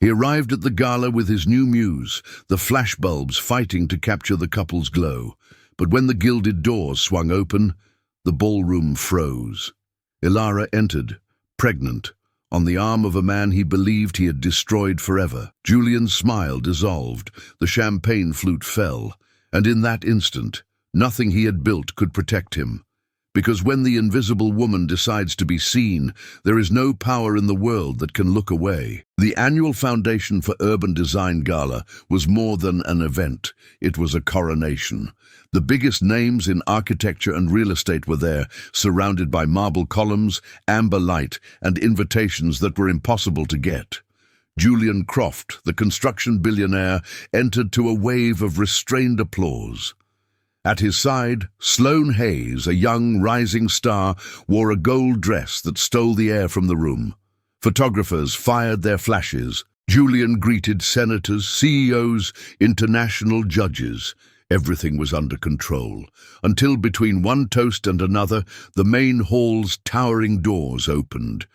He arrived at the gala with his new muse, the flashbulbs fighting to capture the couple's glow. But when the gilded doors swung open, the ballroom froze. Ilara entered, pregnant, on the arm of a man he believed he had destroyed forever. Julian's smile dissolved, the champagne flute fell, and in that instant, nothing he had built could protect him. Because when the invisible woman decides to be seen, there is no power in the world that can look away. The annual Foundation for Urban Design Gala was more than an event. It was a coronation. The biggest names in architecture and real estate were there, surrounded by marble columns, amber light, and invitations that were impossible to get. Julian Croft, the construction billionaire, entered to a wave of restrained applause. At his side, Sloane Hayes, a young rising star, wore a gold dress that stole the air from the room. Photographers fired their flashes. Julian greeted senators, CEOs, international judges. Everything was under control, until between one toast and another, the main hall's towering doors opened.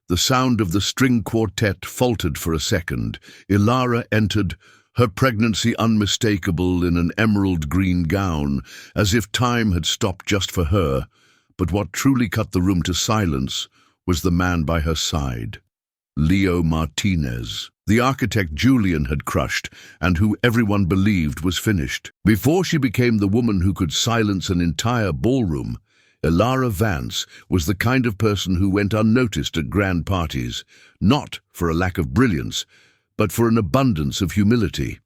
The sound of the string quartet faltered for a second. Ilara entered, her pregnancy unmistakable in an emerald green gown, as if time had stopped just for her. But what truly cut the room to silence was the man by her side, Leo Martinez, the architect Julian had crushed and who everyone believed was finished. Before she became the woman who could silence an entire ballroom, Ilara Vance was the kind of person who went unnoticed at grand parties, not for a lack of brilliance, but for an abundance of humility.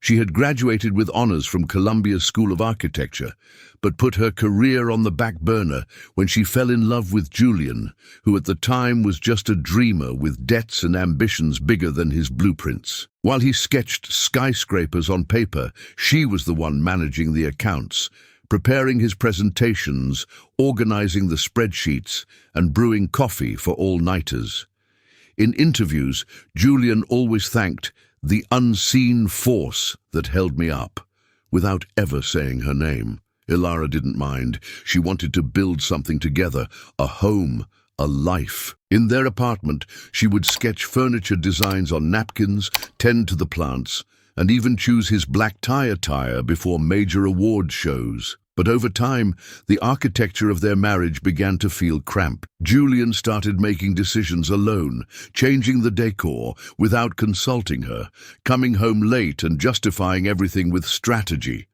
She had graduated with honors from Columbia's School of Architecture, but put her career on the back burner when she fell in love with Julian, who at the time was just a dreamer with debts and ambitions bigger than his blueprints. While he sketched skyscrapers on paper, she was the one managing the accounts, preparing his presentations, organizing the spreadsheets, and brewing coffee for all-nighters. In interviews, Julian always thanked the unseen force that held me up, without ever saying her name. Ilara didn't mind. She wanted to build something together, a home, a life. In their apartment, she would sketch furniture designs on napkins, tend to the plants, and even choose his black tie attire before major award shows. But over time, the architecture of their marriage began to feel cramped. Julian started making decisions alone, changing the decor without consulting her, coming home late and justifying everything with strategy.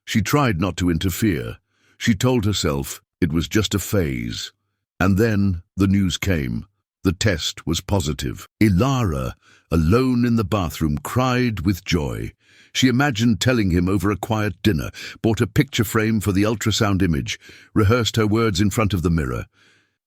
She tried not to interfere. She told herself it was just a phase. And then the news came. The test was positive. Ilara, alone in the bathroom, cried with joy. She imagined telling him over a quiet dinner, bought a picture frame for the ultrasound image, rehearsed her words in front of the mirror.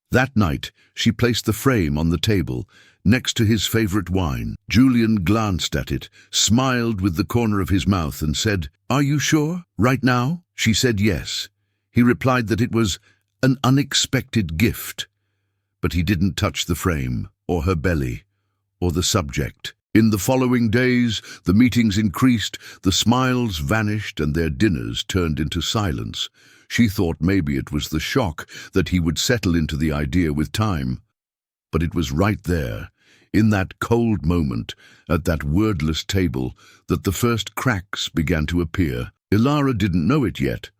That night, she placed the frame on the table, next to his favorite wine. Julian glanced at it, smiled with the corner of his mouth and said, "Are you sure? Right now?" She said yes. He replied that it was an unexpected gift. But he didn't touch the frame, or her belly, or the subject. In the following days, the meetings increased, the smiles vanished, and their dinners turned into silence. She thought maybe it was the shock that he would settle into the idea with time. But it was right there, in that cold moment, at that wordless table, that the first cracks began to appear. Ilara didn't know it yet,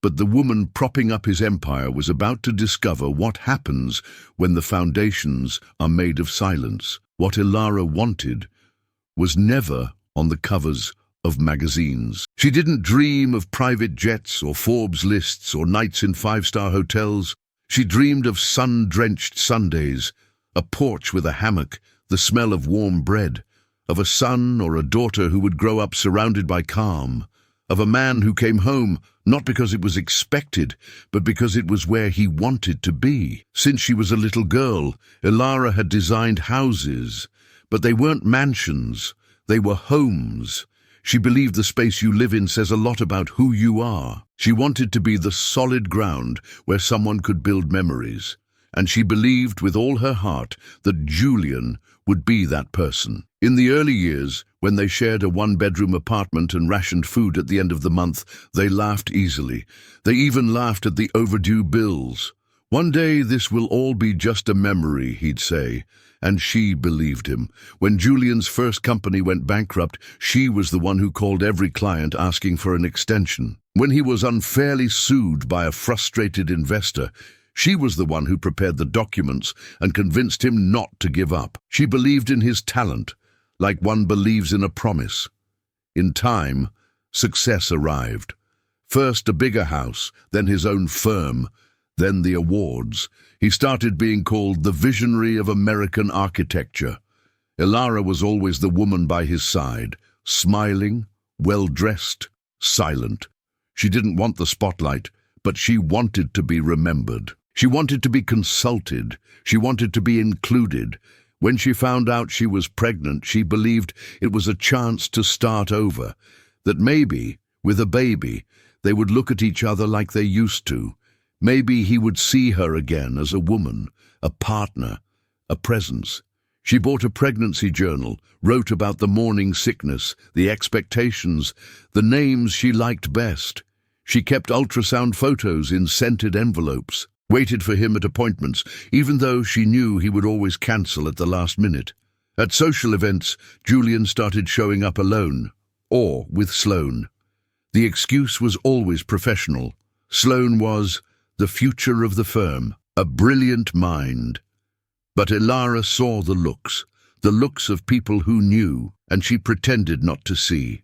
but the woman propping up his empire was about to discover what happens when the foundations are made of silence. What Ilara wanted was never on the covers of magazines. She didn't dream of private jets or Forbes lists or nights in five-star hotels. She dreamed of sun-drenched Sundays, a porch with a hammock, the smell of warm bread, of a son or a daughter who would grow up surrounded by calm, of a man who came home not because it was expected, but because it was where he wanted to be. Since she was a little girl, Ilara had designed houses, but they weren't mansions, they were homes. She believed the space you live in says a lot about who you are. She wanted to be the solid ground where someone could build memories, and she believed with all her heart that Julian would be that person. In the early years, when they shared a one-bedroom apartment and rationed food at the end of the month, they laughed easily. They even laughed at the overdue bills. "One day this will all be just a memory," he'd say, and she believed him. When Julian's first company went bankrupt, she was the one who called every client asking for an extension. When he was unfairly sued by a frustrated investor, she was the one who prepared the documents and convinced him not to give up. She believed in his talent, like one believes in a promise. In time, success arrived. First a bigger house, then his own firm, then the awards. He started being called the visionary of American architecture. Ilara was always the woman by his side, smiling, well-dressed, silent. She didn't want the spotlight, but she wanted to be remembered. She wanted to be consulted. She wanted to be included. When she found out she was pregnant, she believed it was a chance to start over, that maybe, with a baby, they would look at each other like they used to. Maybe he would see her again as a woman, a partner, a presence. She bought a pregnancy journal, wrote about the morning sickness, the expectations, the names she liked best. She kept ultrasound photos in scented envelopes, waited for him at appointments, even though she knew he would always cancel at the last minute. At social events, Julian started showing up alone, or with Sloane. The excuse was always professional. Sloane was the future of the firm, a brilliant mind. But Ilara saw the looks of people who knew, and she pretended not to see.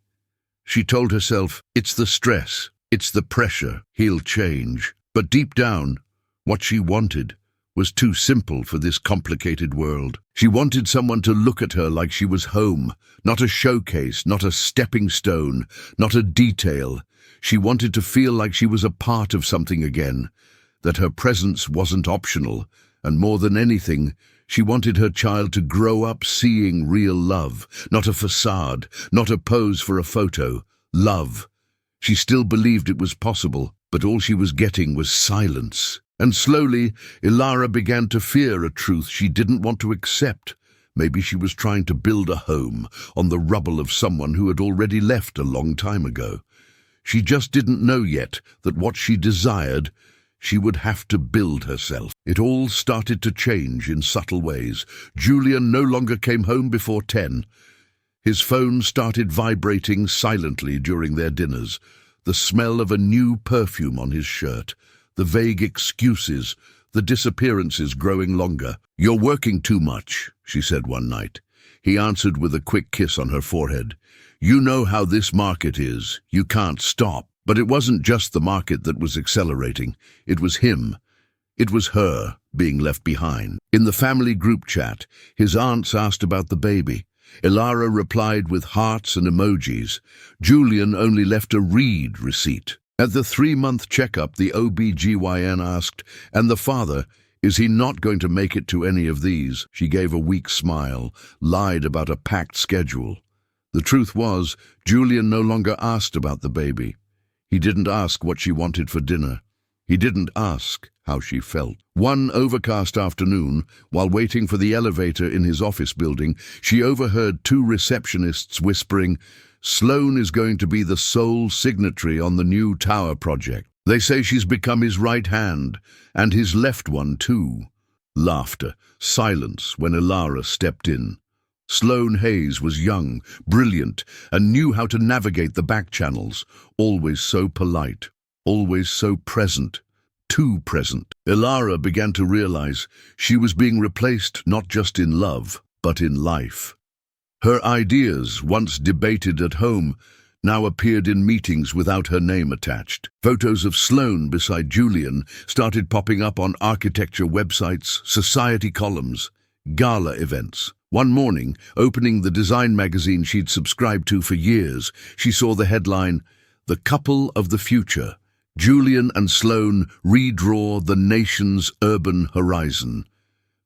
She told herself, it's the stress, it's the pressure, he'll change. But deep down, what she wanted was too simple for this complicated world. She wanted someone to look at her like she was home, not a showcase, not a stepping stone, not a detail. She wanted to feel like she was a part of something again, that her presence wasn't optional, and more than anything, she wanted her child to grow up seeing real love, not a facade, not a pose for a photo. Love. She still believed it was possible, but all she was getting was silence. And slowly, Ilara began to fear a truth she didn't want to accept. Maybe she was trying to build a home on the rubble of someone who had already left a long time ago. She just didn't know yet that what she desired, she would have to build herself. It all started to change in subtle ways. Julian no longer came home before 10. His phone started vibrating silently during their dinners, the smell of a new perfume on his shirt, the vague excuses, the disappearances growing longer. "You're working too much," she said one night. He answered with a quick kiss on her forehead. "You know how this market is. You can't stop." But it wasn't just the market that was accelerating. It was him. It was her being left behind. In the family group chat, his aunts asked about the baby. Ilara replied with hearts and emojis. Julian only left a read receipt. At the 3-month checkup, the OB/GYN asked, "And the father, is he not going to make it to any of these?" She gave a weak smile, lied about a packed schedule. The truth was, Julian no longer asked about the baby. He didn't ask what she wanted for dinner. He didn't ask how she felt. One overcast afternoon, while waiting for the elevator in his office building, she overheard 2 receptionists whispering, "Sloane is going to be the sole signatory on the new tower project. They say she's become his right hand, and his left one too." Laughter, silence when Ilara stepped in. Sloane Hayes was young, brilliant, and knew how to navigate the back channels, always so polite, always so present, too present. Ilara began to realize she was being replaced not just in love, but in life. Her ideas, once debated at home, now appeared in meetings without her name attached. Photos of Sloane beside Julian started popping up on architecture websites, society columns, gala events. One morning, opening the design magazine she'd subscribed to for years, she saw the headline, "The Couple of the Future. Julian and Sloane redraw the nation's urban horizon."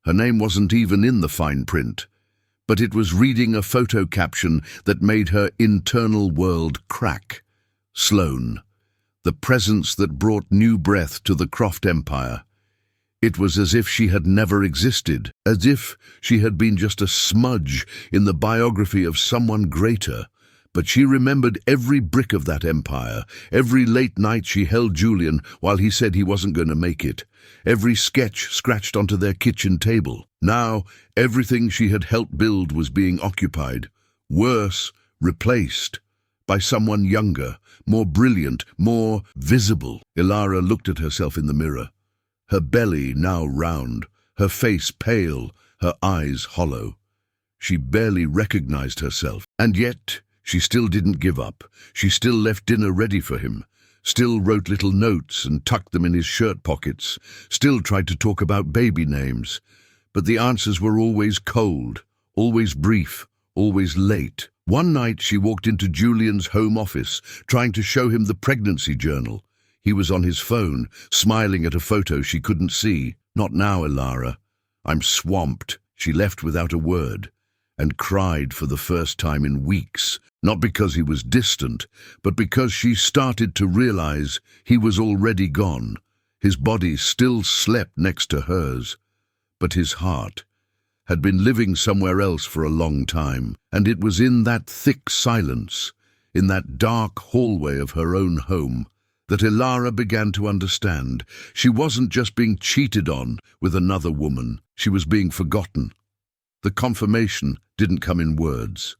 Her name wasn't even in the fine print, but it was reading a photo caption that made her internal world crack. Sloane, the presence that brought new breath to the Croft Empire. It was as if she had never existed, as if she had been just a smudge in the biography of someone greater. But she remembered every brick of that empire, every late night she held Julian while he said he wasn't going to make it, every sketch scratched onto their kitchen table. Now, everything she had helped build was being occupied, worse, replaced, by someone younger, more brilliant, more visible. Ilara looked at herself in the mirror, her belly now round, her face pale, her eyes hollow. She barely recognized herself, and yet she still didn't give up. She still left dinner ready for him, still wrote little notes and tucked them in his shirt pockets, still tried to talk about baby names. But the answers were always cold, always brief, always late. One night she walked into Julian's home office, trying to show him the pregnancy journal. He was on his phone, smiling at a photo she couldn't see. "Not now, Ilara. I'm swamped." She left without a word, and cried for the first time in weeks, not because he was distant, but because she started to realize he was already gone. His body still slept next to hers, but his heart had been living somewhere else for a long time, and it was in that thick silence, in that dark hallway of her own home, that Ilara began to understand. She wasn't just being cheated on with another woman, she was being forgotten. The confirmation didn't come in words.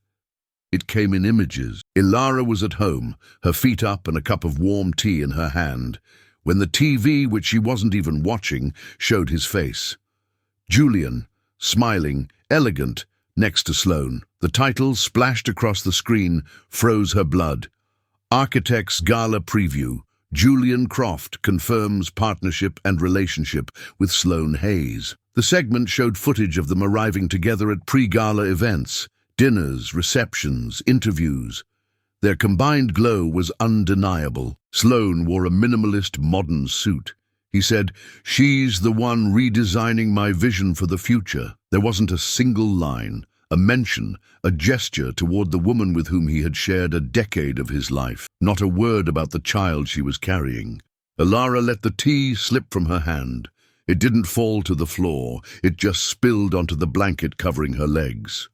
It came in images. Ilara was at home, her feet up and a cup of warm tea in her hand, when the TV, which she wasn't even watching, showed his face. Julian, smiling, elegant, next to Sloane. The title, splashed across the screen, froze her blood. Architect's Gala Preview. Julian Croft confirms partnership and relationship with Sloane Hayes. The segment showed footage of them arriving together at pre-gala events, dinners, receptions, interviews. Their combined glow was undeniable. Sloane wore a minimalist modern suit. He said, "She's the one redesigning my vision for the future." There wasn't a single line, a mention, a gesture toward the woman with whom he had shared a decade of his life. Not a word about the child she was carrying. Ilara let the tea slip from her hand. It didn't fall to the floor, it just spilled onto the blanket covering her legs.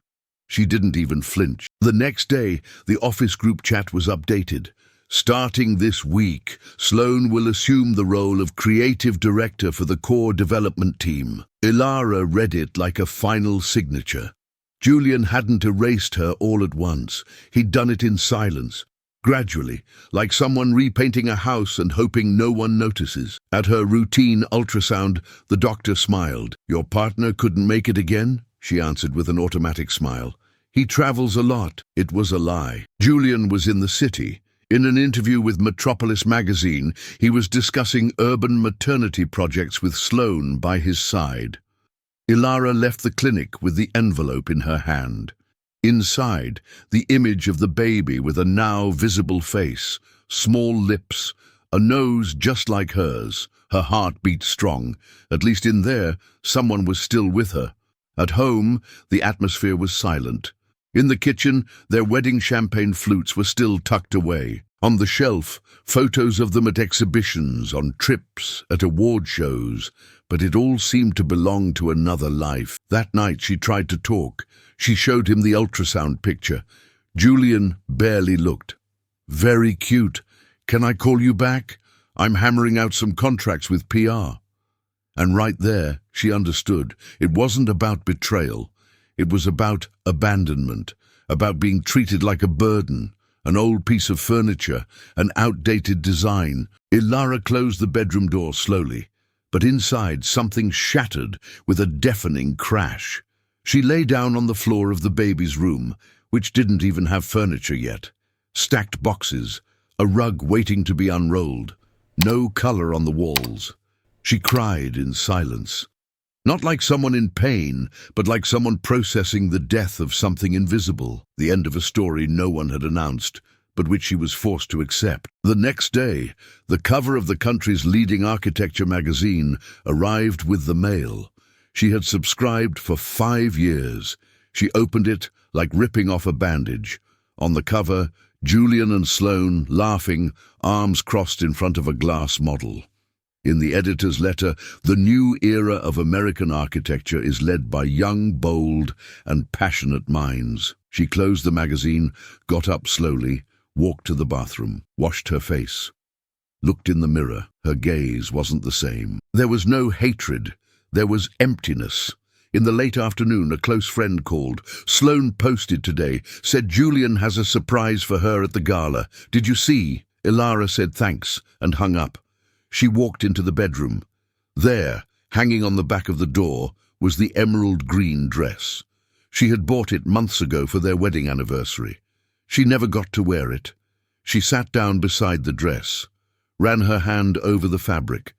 She didn't even flinch. The next day, the office group chat was updated. Starting this week, Sloane will assume the role of creative director for the core development team. Ilara read it like a final signature. Julian hadn't erased her all at once. He'd done it in silence, gradually, like someone repainting a house and hoping no one notices. At her routine ultrasound, the doctor smiled. "Your partner couldn't make it again?" she answered with an automatic smile. "He travels a lot." It was a lie. Julian was in the city. In an interview with Metropolis magazine, he was discussing urban maternity projects with Sloane by his side. Ilara left the clinic with the envelope in her hand. Inside, the image of the baby with a now visible face, small lips, a nose just like hers. Her heart beat strong. At least in there, someone was still with her. At home, the atmosphere was silent. In the kitchen, their wedding champagne flutes were still tucked away. On the shelf, photos of them at exhibitions, on trips, at award shows, but it all seemed to belong to another life. That night she tried to talk. She showed him the ultrasound picture. Julian barely looked. "Very cute. Can I call you back? I'm hammering out some contracts with PR." And right there, she understood. It wasn't about betrayal. It was about abandonment, about being treated like a burden, an old piece of furniture, an outdated design. Ilara closed the bedroom door slowly, but inside something shattered with a deafening crash. She lay down on the floor of the baby's room, which didn't even have furniture yet. Stacked boxes, a rug waiting to be unrolled, no color on the walls. She cried in silence. Not like someone in pain, but like someone processing the death of something invisible, the end of a story no one had announced, but which she was forced to accept. The next day, the cover of the country's leading architecture magazine arrived with the mail. She had subscribed for 5 years. She opened it like ripping off a bandage. On the cover, Julian and Sloane, laughing, arms crossed in front of a glass model. In the editor's letter, the new era of American architecture is led by young, bold, and passionate minds. She closed the magazine, got up slowly, walked to the bathroom, washed her face, looked in the mirror. Her gaze wasn't the same. There was no hatred. There was emptiness. In the late afternoon, a close friend called. Sloane posted today, said Julian has a surprise for her at the gala. Did you see? Ilara said thanks and hung up. She walked into the bedroom. There, hanging on the back of the door, was the emerald green dress. She had bought it months ago for their wedding anniversary. She never got to wear it. She sat down beside the dress, ran her hand over the fabric,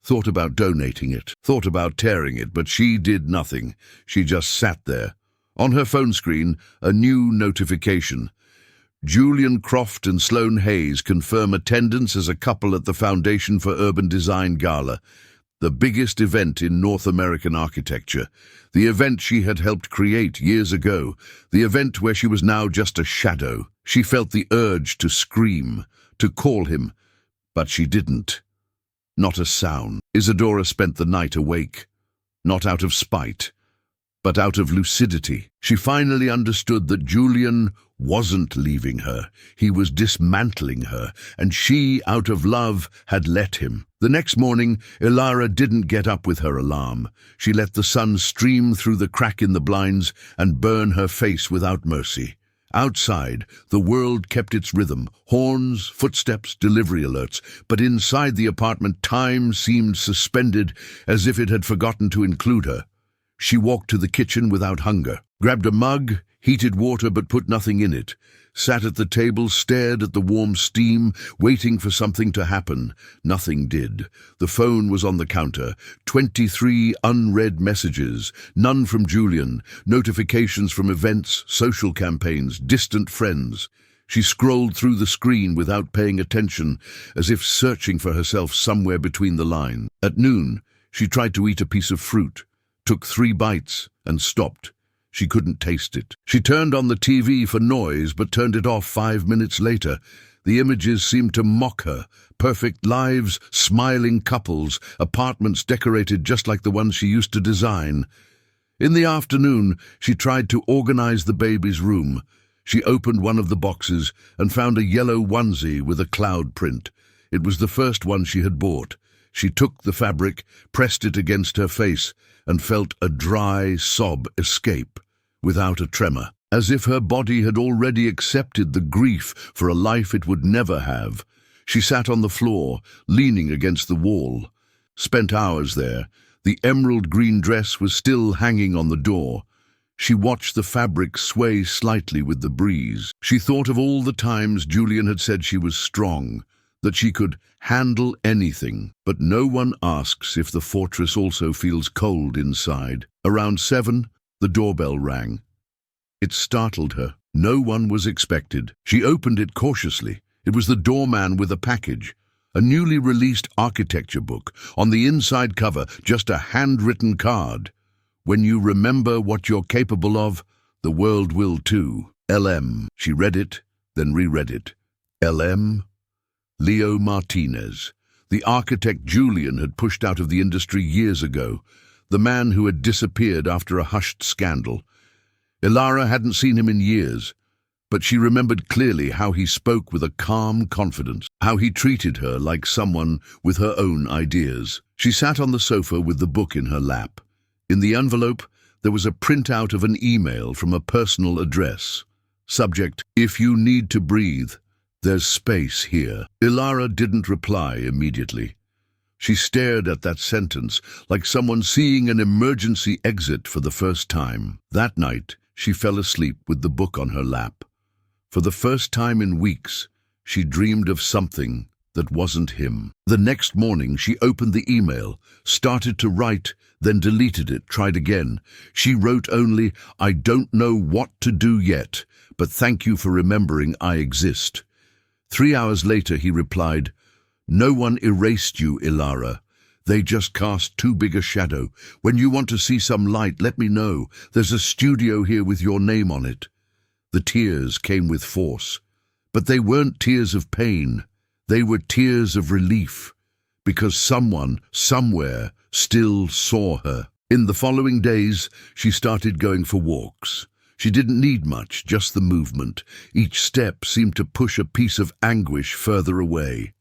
thought about donating it, thought about tearing it, but she did nothing. She just sat there. On her phone screen, a new notification. Julian Croft and Sloane Hayes confirm attendance as a couple at the Foundation for Urban Design Gala, the biggest event in North American architecture, the event she had helped create years ago, the event where she was now just a shadow. She felt the urge to scream, to call him, but she didn't. Not a sound. Isadora spent the night awake, not out of spite, but out of lucidity. She finally understood that Julian wasn't leaving her. He was dismantling her, and she, out of love, had let him. The next morning, Ilara didn't get up with her alarm. She let the sun stream through the crack in the blinds and burn her face without mercy. Outside, the world kept its rhythm, horns, footsteps, delivery alerts, but inside the apartment time seemed suspended as if it had forgotten to include her. She walked to the kitchen without hunger, grabbed a mug, heated water but put nothing in it, sat at the table, stared at the warm steam, waiting for something to happen. Nothing did. The phone was on the counter. 23 unread messages, none from Julian, notifications from events, social campaigns, distant friends. She scrolled through the screen without paying attention, as if searching for herself somewhere between the lines. At noon, she tried to eat a piece of fruit, took 3 bites, and stopped. She couldn't taste it. She turned on the TV for noise, but turned it off 5 minutes later. The images seemed to mock her. Perfect lives, smiling couples, apartments decorated just like the ones she used to design. In the afternoon, she tried to organize the baby's room. She opened one of the boxes and found a yellow onesie with a cloud print. It was the first one she had bought. She took the fabric, pressed it against her face, and felt a dry sob escape, without a tremor, as if her body had already accepted the grief for a life it would never have. She sat on the floor, leaning against the wall. Spent hours there. The emerald green dress was still hanging on the door. She watched the fabric sway slightly with the breeze. She thought of all the times Julian had said she was strong, that she could handle anything, but no one asks if the fortress also feels cold inside. Around 7, the doorbell rang. It startled her. No one was expected. She opened it cautiously. It was the doorman with a package, a newly released architecture book. On the inside cover, just a handwritten card. When you remember what you're capable of, the world will too. LM. She read it, then reread it. LM? Leo Martinez, the architect Julian had pushed out of the industry years ago, the man who had disappeared after a hushed scandal. Ilara hadn't seen him in years, but she remembered clearly how he spoke with a calm confidence, how he treated her like someone with her own ideas. She sat on the sofa with the book in her lap. In the envelope, there was a printout of an email from a personal address. Subject, "If you need to breathe, there's space here." Ilara didn't reply immediately. She stared at that sentence like someone seeing an emergency exit for the first time. That night, she fell asleep with the book on her lap. For the first time in weeks, she dreamed of something that wasn't him. The next morning, she opened the email, started to write, then deleted it, tried again. She wrote only, "I don't know what to do yet, but thank you for remembering I exist." 3 hours later, he replied, "No one erased you, Ilara. They just cast too big a shadow. When you want to see some light, let me know. There's a studio here with your name on it." The tears came with force, but they weren't tears of pain. They were tears of relief, because someone, somewhere, still saw her. In the following days, she started going for walks. She didn't need much, just the movement. Each step seemed to push a piece of anguish further away.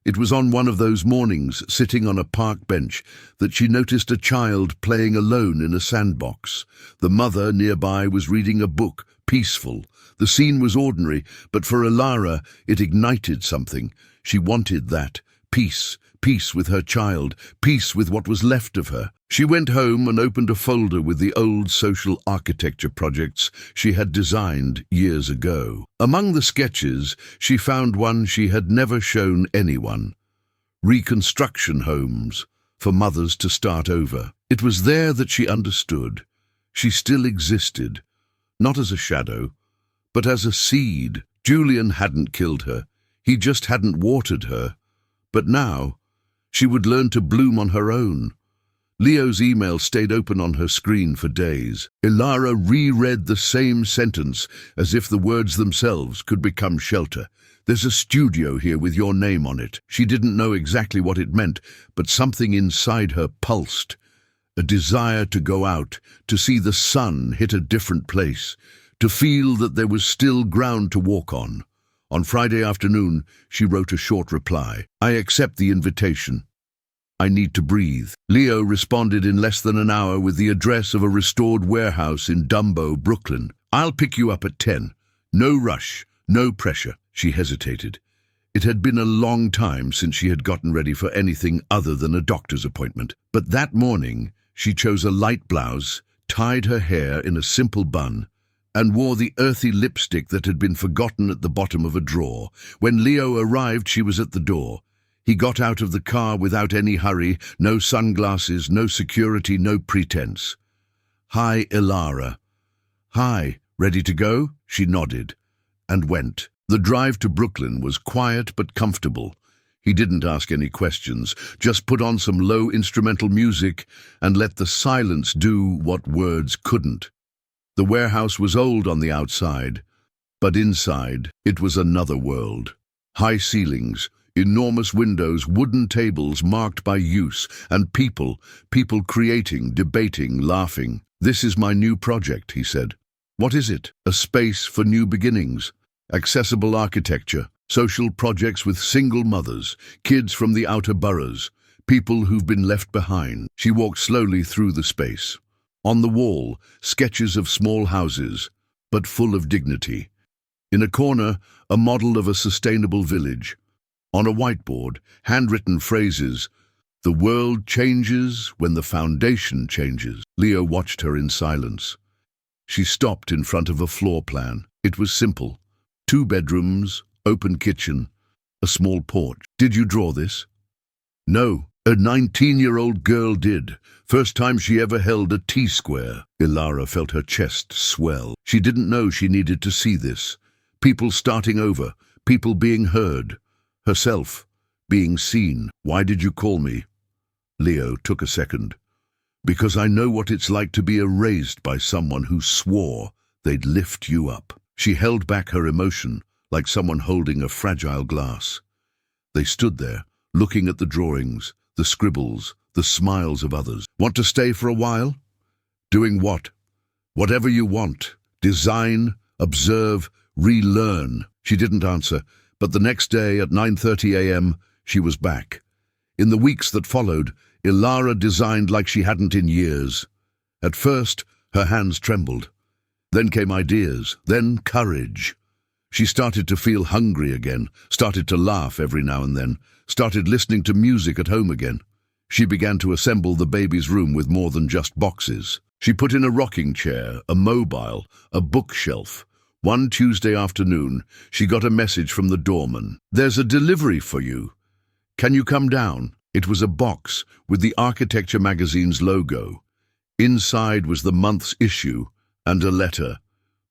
It was on one of those mornings, sitting on a park bench, that she noticed a child playing alone in a sandbox. The mother nearby was reading a book, peaceful. The scene was ordinary, but for Ilara it ignited something. She wanted that. Peace. Peace with her child. Peace with what was left of her. She went home and opened a folder with the old social architecture projects she had designed years ago. Among the sketches, she found one she had never shown anyone. Reconstruction homes for mothers to start over. It was there that she understood. She still existed, not as a shadow, but as a seed. Julian hadn't killed her. He just hadn't watered her. But now, she would learn to bloom on her own. Leo's email stayed open on her screen for days. Ilara reread the same sentence as if the words themselves could become shelter. "There's a studio here with your name on it." She didn't know exactly what it meant, but something inside her pulsed. A desire to go out, to see the sun hit a different place, to feel that there was still ground to walk on. On Friday afternoon, she wrote a short reply. "I accept the invitation. I need to breathe." Leo responded in less than an hour with the address of a restored warehouse in Dumbo, Brooklyn. "I'll pick you up at 10. No rush, no pressure." She hesitated. It had been a long time since she had gotten ready for anything other than a doctor's appointment. But that morning, she chose a light blouse, tied her hair in a simple bun, and wore the earthy lipstick that had been forgotten at the bottom of a drawer. When Leo arrived, she was at the door. He got out of the car without any hurry, no sunglasses, no security, no pretense. "Hi, Ilara." "Hi, ready to go?" She nodded and went. The drive to Brooklyn was quiet but comfortable. He didn't ask any questions, just put on some low instrumental music and let the silence do what words couldn't. The warehouse was old on the outside, but inside it was another world. High ceilings, enormous windows, wooden tables marked by use, and people creating, debating, laughing. "This is my new project," he said. "What is it?" "A space for new beginnings. Accessible architecture, social projects with single mothers, kids from the outer boroughs, people who've been left behind." She walked slowly through the space. On the wall, sketches of small houses, but full of dignity. In a corner, a model of a sustainable village. On a whiteboard, handwritten phrases, "The world changes when the foundation changes." Leo watched her in silence. She stopped in front of a floor plan. It was simple. 2 bedrooms, open kitchen, a small porch. "Did you draw this?" "No, a 19-year-old girl did. First time she ever held a T-square." Ilara felt her chest swell. She didn't know she needed to see this. People starting over, people being heard, herself being seen. "Why did you call me?" Leo took a second. "Because I know what it's like to be erased by someone who swore they'd lift you up." She held back her emotion, like someone holding a fragile glass. They stood there, looking at the drawings, the scribbles, the smiles of others. "Want to stay for a while?" "Doing what?" "Whatever you want. Design, observe, relearn." She didn't answer, but the next day at 9:30 a.m., she was back. In the weeks that followed, Ilara designed like she hadn't in years. At first, her hands trembled. Then came ideas, then courage. She started to feel hungry again, started to laugh every now and then, started listening to music at home again. She began to assemble the baby's room with more than just boxes. She put in a rocking chair, a mobile, a bookshelf. One Tuesday afternoon, she got a message from the doorman. "There's a delivery for you. Can you come down?" It was a box with the Architecture magazine's logo. Inside was the month's issue and a letter.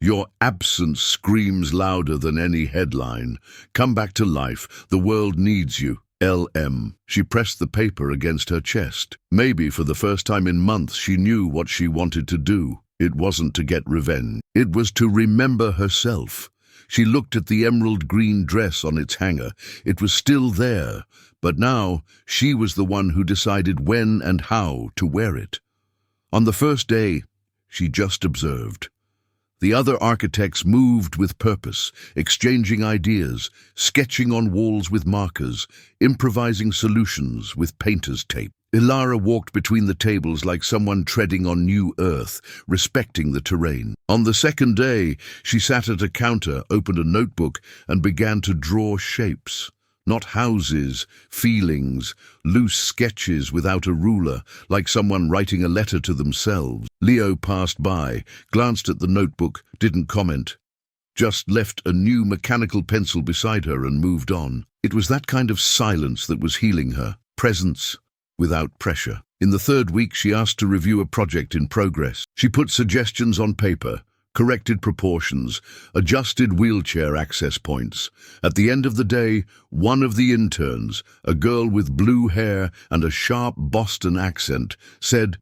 "Your absence screams louder than any headline. Come back to life. The world needs you. LM." She pressed the paper against her chest. Maybe for the first time in months she knew what she wanted to do. It wasn't to get revenge. It was to remember herself. She looked at the emerald green dress on its hanger. It was still there, but now she was the one who decided when and how to wear it. On the first day, she just observed. The other architects moved with purpose, exchanging ideas, sketching on walls with markers, improvising solutions with painter's tape. Ilara walked between the tables like someone treading on new earth, respecting the terrain. On the second day, she sat at a counter, opened a notebook, and began to draw shapes. Not houses, feelings, loose sketches without a ruler, like someone writing a letter to themselves. Leo passed by, glanced at the notebook, didn't comment. Just left a new mechanical pencil beside her and moved on. It was that kind of silence that was healing her. Presence without pressure. In the third week, she asked to review a project in progress. She put suggestions on paper, corrected proportions, adjusted wheelchair access points. At the end of the day, one of the interns, a girl with blue hair and a sharp Boston accent, said,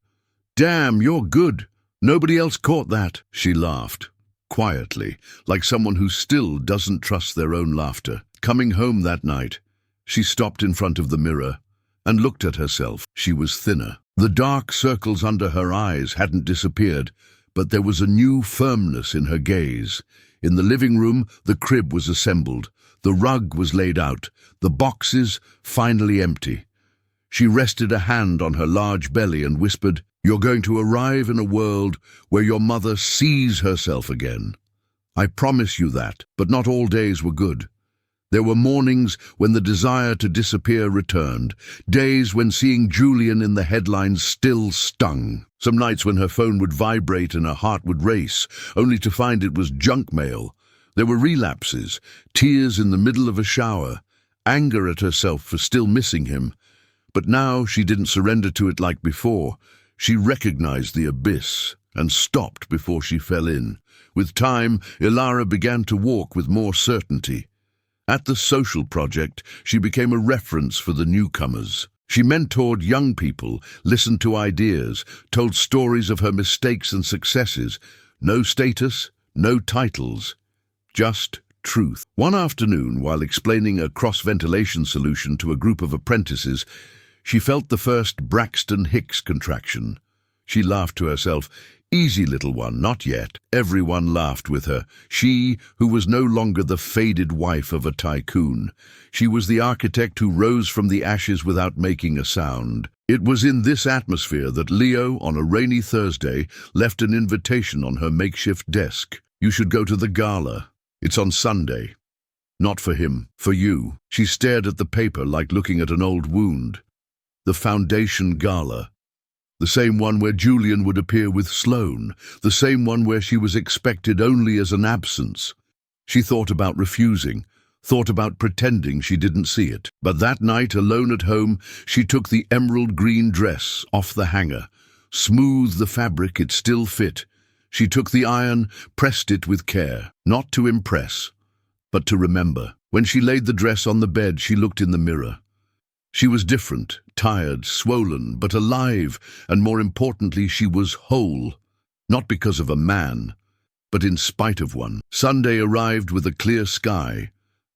"Damn, you're good. Nobody else caught that." She laughed, quietly, like someone who still doesn't trust their own laughter. Coming home that night, she stopped in front of the mirror and looked at herself. She was thinner. The dark circles under her eyes hadn't disappeared, but there was a new firmness in her gaze. In the living room, the crib was assembled. The rug was laid out, the boxes finally empty. She rested a hand on her large belly and whispered, "You're going to arrive in a world where your mother sees herself again. I promise you that." But not all days were good. There were mornings when the desire to disappear returned, days when seeing Julian in the headlines still stung. Some nights when her phone would vibrate and her heart would race, only to find it was junk mail. There were relapses, tears in the middle of a shower, anger at herself for still missing him. But now she didn't surrender to it like before. She recognized the abyss and stopped before she fell in. With time, Ilara began to walk with more certainty. At the social project, she became a reference for the newcomers. She mentored young people, listened to ideas, told stories of her mistakes and successes. No status, no titles, just truth. One afternoon, while explaining a cross-ventilation solution to a group of apprentices, she felt the first Braxton Hicks contraction. She laughed to herself. Easy, little one, not yet. Everyone laughed with her. She, who was no longer the faded wife of a tycoon. She was the architect who rose from the ashes without making a sound. It was in this atmosphere that Leo, on a rainy Thursday, left an invitation on her makeshift desk. "You should go to the gala. It's on Sunday." Not for him, for you. She stared at the paper like looking at an old wound. The Foundation Gala. The same one where Julian would appear with Sloane, the same one where she was expected only as an absence. She thought about refusing, thought about pretending she didn't see it. But that night, alone at home, she took the emerald green dress off the hanger, smoothed the fabric it still fit. She took the iron, pressed it with care, not to impress, but to remember. When she laid the dress on the bed, she looked in the mirror. She was different, tired, swollen, but alive, and more importantly, she was whole. Not because of a man, but in spite of one. Sunday arrived with a clear sky,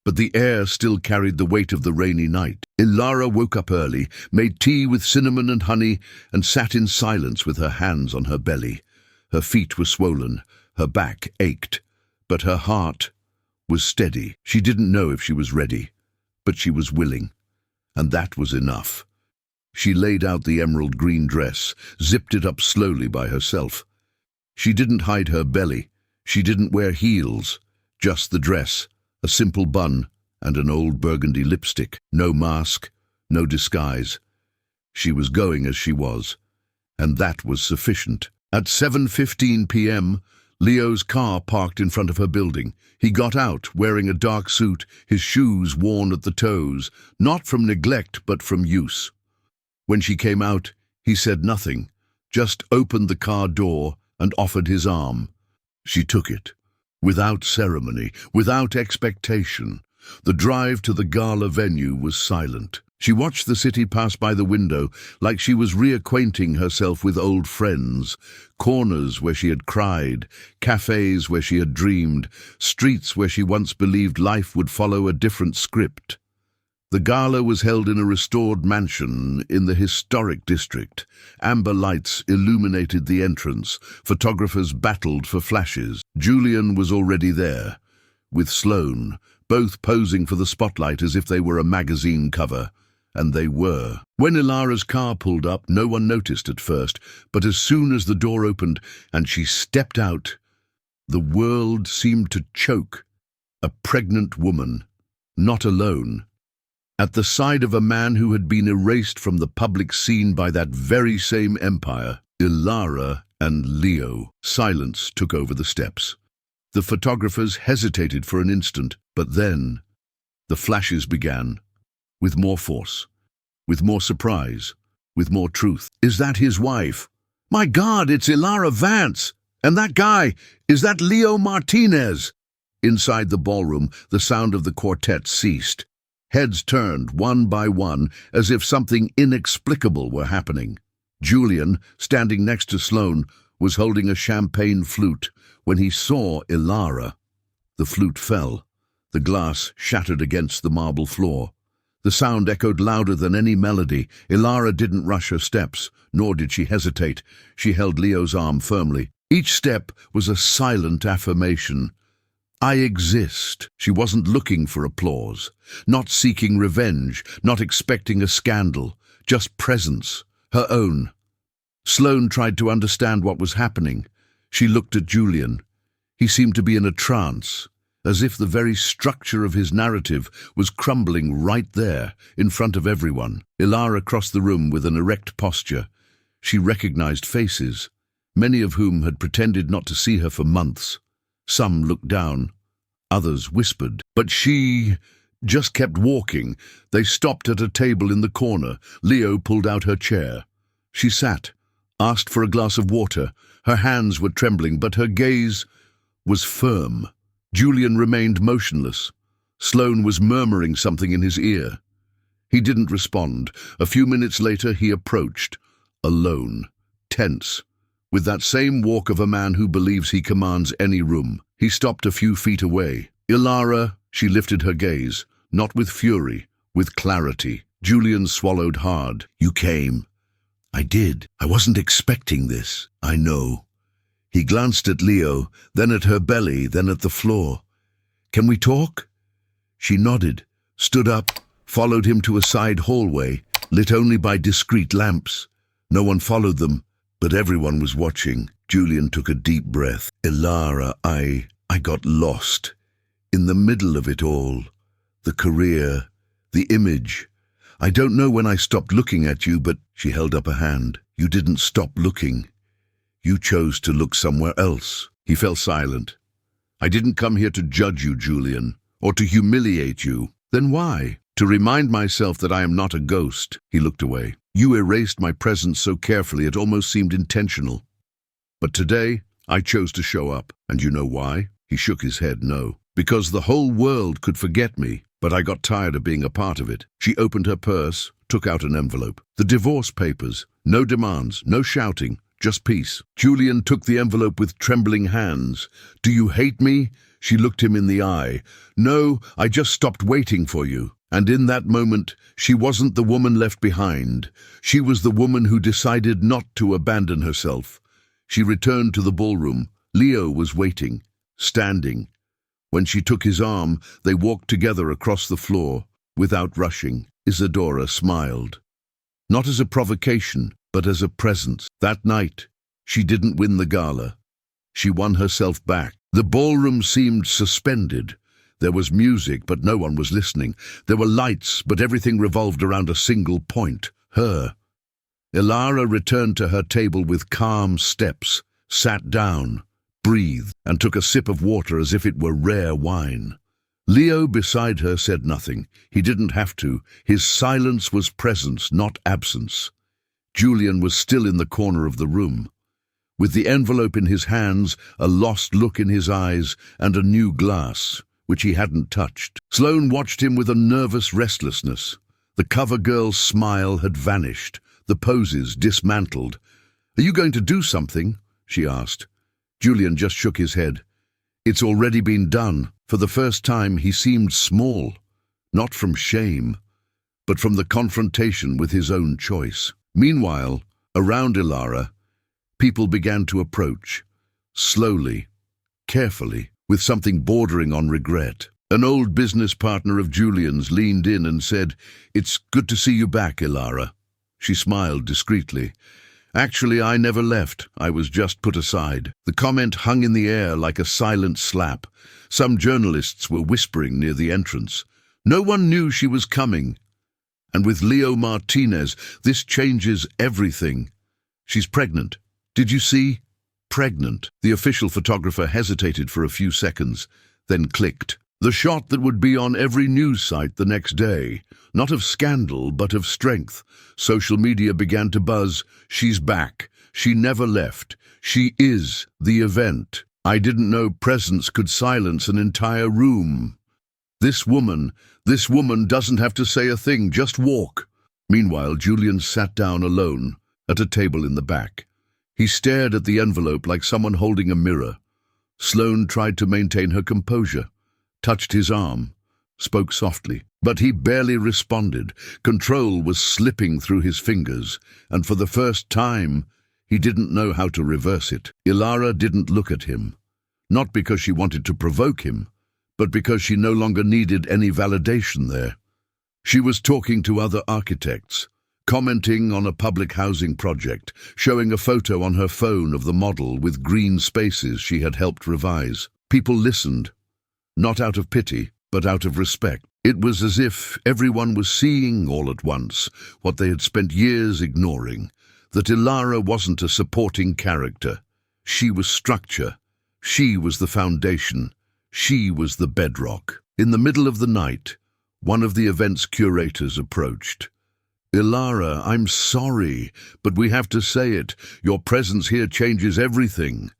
but the air still carried the weight of the rainy night. Ilara woke up early, made tea with cinnamon and honey, and sat in silence with her hands on her belly. Her feet were swollen, her back ached, but her heart was steady. She didn't know if she was ready, but she was willing. And that was enough. She laid out the emerald green dress, zipped it up slowly by herself. She didn't hide her belly. She didn't wear heels. Just the dress, a simple bun, and an old burgundy lipstick. No mask, no disguise. She was going as she was, and that was sufficient. At 7:15 p.m., Leo's car parked in front of her building. He got out, wearing a dark suit, his shoes worn at the toes, not from neglect but from use. When she came out, he said nothing, just opened the car door and offered his arm. She took it, without ceremony, without expectation. The drive to the gala venue was silent. She watched the city pass by the window like she was reacquainting herself with old friends, corners where she had cried, cafes where she had dreamed, streets where she once believed life would follow a different script. The gala was held in a restored mansion in the historic district. Amber lights illuminated the entrance. Photographers battled for flashes. Julian was already there, with Sloane, both posing for the spotlight as if they were a magazine cover. And they were. When Ilara's car pulled up, no one noticed at first, but as soon as the door opened and she stepped out, the world seemed to choke. A pregnant woman, not alone. At the side of a man who had been erased from the public scene by that very same empire, Ilara and Leo. Silence took over the steps. The photographers hesitated for an instant, but then the flashes began, with more force, with more surprise, with more truth. Is that his wife? My God, it's Ilara Vance! And that guy, is that Leo Martinez? Inside the ballroom, the sound of the quartet ceased. Heads turned one by one as if something inexplicable were happening. Julian, standing next to Sloane, was holding a champagne flute when he saw Ilara. The flute fell. The glass shattered against the marble floor. The sound echoed louder than any melody. Ilara didn't rush her steps, nor did she hesitate. She held Leo's arm firmly. Each step was a silent affirmation. I exist. She wasn't looking for applause, not seeking revenge, not expecting a scandal, just presence, her own. Sloane tried to understand what was happening. She looked at Julian. He seemed to be in a trance, as if the very structure of his narrative was crumbling right there, in front of everyone. Ilara crossed the room with an erect posture. She recognized faces, many of whom had pretended not to see her for months. Some looked down, others whispered, but she just kept walking. They stopped at a table in the corner. Leo pulled out her chair. She sat, asked for a glass of water. Her hands were trembling, but her gaze was firm. Julian remained motionless. Sloane was murmuring something in his ear. He didn't respond. A few minutes later he approached, alone, tense, with that same walk of a man who believes he commands any room. He stopped a few feet away. Ilara, she lifted her gaze, not with fury, with clarity. Julian swallowed hard. You came. I did. I wasn't expecting this. I know. He glanced at Leo, then at her belly, then at the floor. Can we talk? She nodded, stood up, followed him to a side hallway, lit only by discreet lamps. No one followed them, but everyone was watching. Julian took a deep breath. Ilara, I got lost. In the middle of it all. The career, the image. I don't know when I stopped looking at you, but she held up a hand. You didn't stop looking. You chose to look somewhere else. He fell silent. I didn't come here to judge you, Julian, or to humiliate you. Then why? To remind myself that I am not a ghost. He looked away. You erased my presence so carefully it almost seemed intentional. But today, I chose to show up. And you know why? He shook his head, no. Because the whole world could forget me, but I got tired of being a part of it. She opened her purse, took out an envelope. The divorce papers. No demands, no shouting, just peace. Julian took the envelope with trembling hands. Do you hate me? She looked him in the eye. No, I just stopped waiting for you. And in that moment, she wasn't the woman left behind. She was the woman who decided not to abandon herself. She returned to the ballroom. Leo was waiting, standing. When she took his arm, they walked together across the floor, without rushing. Isadora smiled. Not as a provocation, but as a presence. That night, she didn't win the gala. She won herself back. The ballroom seemed suspended. There was music, but no one was listening. There were lights, but everything revolved around a single point, her. Ilara returned to her table with calm steps, sat down, breathed, and took a sip of water as if it were rare wine. Leo beside her said nothing. He didn't have to. His silence was presence, not absence. Julian was still in the corner of the room. With the envelope in his hands, a lost look in his eyes, and a new glass, which he hadn't touched. Sloane watched him with a nervous restlessness. The cover girl's smile had vanished, the poses dismantled. Are you going to do something? She asked. Julian just shook his head. It's already been done. For the first time, he seemed small, not from shame, but from the confrontation with his own choice. Meanwhile, around Ilara, people began to approach, slowly, carefully, with something bordering on regret. An old business partner of Julian's leaned in and said, "It's good to see you back, Ilara." She smiled discreetly. "Actually, I never left. I was just put aside." The comment hung in the air like a silent slap. Some journalists were whispering near the entrance. No one knew she was coming. And with Leo Martinez, this changes everything. "She's pregnant. Did you see? Pregnant." The official photographer hesitated for a few seconds, then clicked. The shot that would be on every news site the next day. Not of scandal, but of strength. Social media began to buzz. "She's back. She never left. She is the event. I didn't know presence could silence an entire room. This woman doesn't have to say a thing, just walk." Meanwhile, Julian sat down alone at a table in the back. He stared at the envelope like someone holding a mirror. Sloane tried to maintain her composure, touched his arm, spoke softly. But he barely responded. Control was slipping through his fingers, and for the first time, he didn't know how to reverse it. Ilara didn't look at him, not because she wanted to provoke him, but because she no longer needed any validation there. She was talking to other architects, commenting on a public housing project, showing a photo on her phone of the model with green spaces she had helped revise. People listened, not out of pity, but out of respect. It was as if everyone was seeing all at once what they had spent years ignoring, that Ilara wasn't a supporting character. She was structure. She was the foundation. She was the bedrock. In the middle of the night, one of the event's curators approached. "Ilara, I'm sorry, but we have to say it. Your presence here changes everything."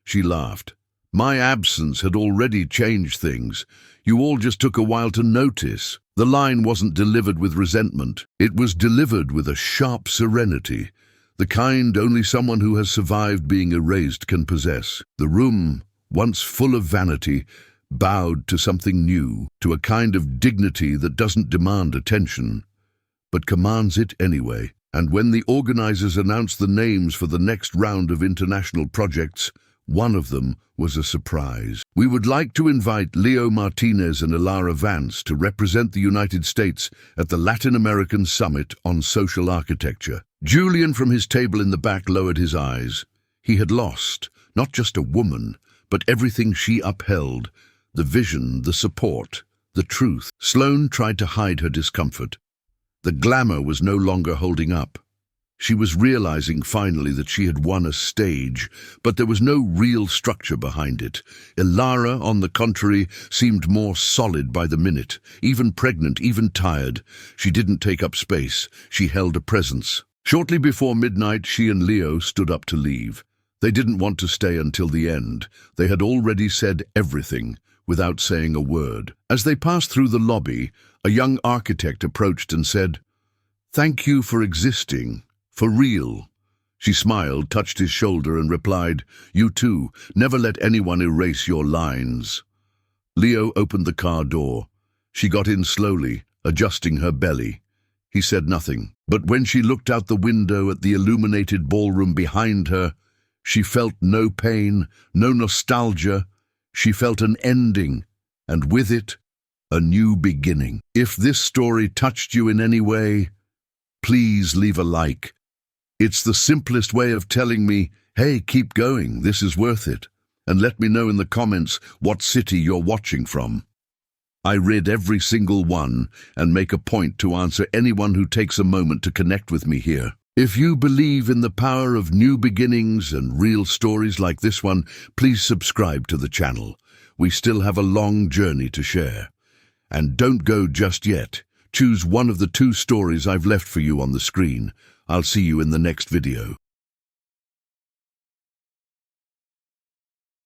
She laughed. "My absence had already changed things. You all just took a while to notice." The line wasn't delivered with resentment. It was delivered with a sharp serenity, the kind only someone who has survived being erased can possess. The room, once full of vanity, bowed to something new, to a kind of dignity that doesn't demand attention, but commands it anyway. And when the organizers announced the names for the next round of international projects, one of them was a surprise. "We would like to invite Leo Martinez and Ilara Vance to represent the United States at the Latin American Summit on Social Architecture." Julian from his table in the back lowered his eyes. He had lost, not just a woman, but everything she upheld, the vision, the support, the truth. Sloane tried to hide her discomfort. The glamour was no longer holding up. She was realizing finally that she had won a stage, but there was no real structure behind it. Ilara, on the contrary, seemed more solid by the minute, even pregnant, even tired. She didn't take up space. She held a presence. Shortly before midnight, she and Leo stood up to leave. They didn't want to stay until the end. They had already said everything, without saying a word. As they passed through the lobby, a young architect approached and said, "Thank you for existing. For real." She smiled, touched his shoulder, and replied, "You too. Never let anyone erase your lines." Leo opened the car door. She got in slowly, adjusting her belly. He said nothing, but when she looked out the window at the illuminated ballroom behind her, she felt no pain, no nostalgia. She felt an ending, and with it, a new beginning. If this story touched you in any way, please leave a like. It's the simplest way of telling me, hey, keep going, this is worth it. And let me know in the comments what city you're watching from. I read every single one and make a point to answer anyone who takes a moment to connect with me here. If you believe in the power of new beginnings and real stories like this one, please subscribe to the channel. We still have a long journey to share. And don't go just yet. Choose one of the 2 stories I've left for you on the screen. I'll see you in the next video.